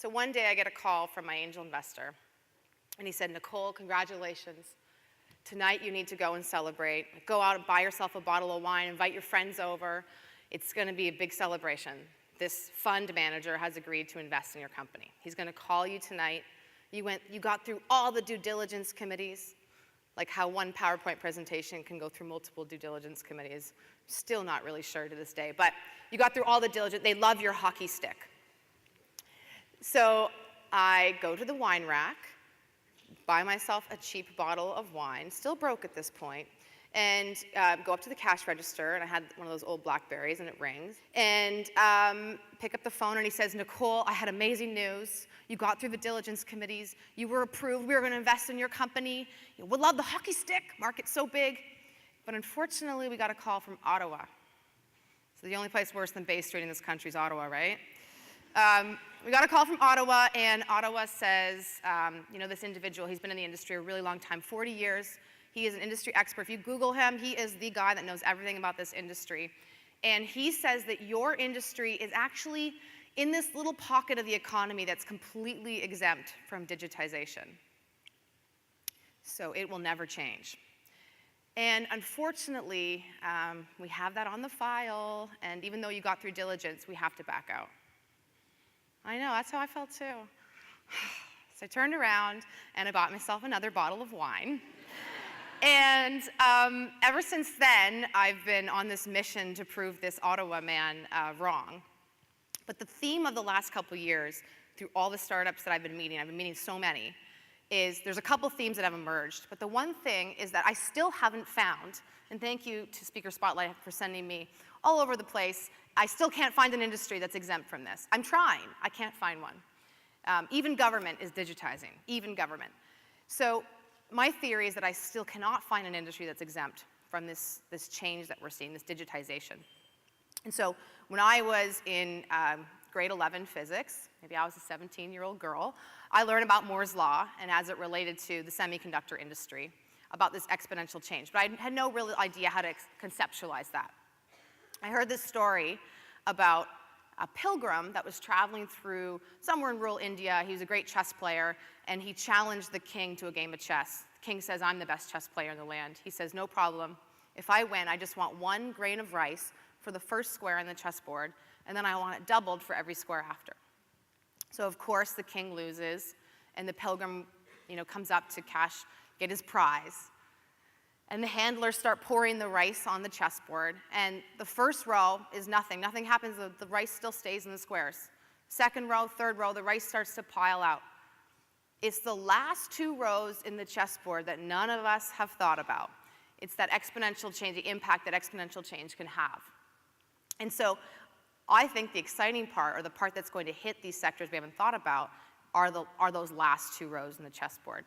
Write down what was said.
So one day I get a call from my angel investor, and he said, Nicole, congratulations. Tonight you need to go and celebrate. Go out and buy yourself a bottle of wine, invite your friends over. It's going to be a big celebration. This fund manager has agreed to invest in your company. He's going to call you tonight. You got through all the due diligence committees, like how one PowerPoint presentation can go through multiple due diligence committees. Still not really sure to this day, but you got through all the diligence. They love your hockey stick. So I go to the wine rack, buy myself a cheap bottle of wine, still broke at this point, and go up to the cash register, and I had one of those old Blackberries, and it rings, and pick up the phone, and he says, Nicole, I had amazing news. You got through the diligence committees. You were approved. We were going to invest in your company. You would love the hockey stick. Market's so big. But unfortunately, we got a call from Ottawa. So the only place worse than Bay Street in this country is Ottawa, right? We got a call from Ottawa, and Ottawa says, this individual, he's been in the industry a really long time, 40 years. He is an industry expert. If you Google him, he is the guy that knows everything about this industry. And he says that your industry is actually in this little pocket of the economy that's completely exempt from digitization. So it will never change. And unfortunately, we have that on the file, and even though you got through diligence, we have to back out. I know, that's how I felt too. So I turned around and I bought myself another bottle of wine. And ever since then, I've been on this mission to prove this Ottawa man wrong. But the theme of the last couple years, through all the startups that I've been meeting so many, is there's a couple themes that have emerged. But the one thing is that I still haven't found, and thank you to Speaker Spotlight for sending me all over the place, I still can't find an industry that's exempt from this. I'm trying. I can't find one. Even government is digitizing, even government. So my theory is that I still cannot find an industry that's exempt from this change that we're seeing, this digitization. And so when I was in grade 11 physics, maybe I was a 17-year-old girl, I learned about Moore's Law and as it related to the semiconductor industry, about this exponential change. But I had no real idea how to conceptualize that. I heard this story about a pilgrim that was traveling through somewhere in rural India. He was a great chess player, and he challenged the king to a game of chess. The king says, I'm the best chess player in the land. He says, no problem. If I win, I just want 1 grain of rice for the first square on the chessboard, and then I want it doubled for every square after. So of course the king loses, and the pilgrim comes up to get his prize. And the handlers start pouring the rice on the chessboard, and the first row is nothing. Nothing happens, the rice still stays in the squares. Second row, third row, the rice starts to pile out. It's the last 2 rows in the chessboard that none of us have thought about. It's that exponential change, the impact that exponential change can have. And so I think the exciting part, or the part that's going to hit these sectors we haven't thought about, are those last 2 rows in the chessboard.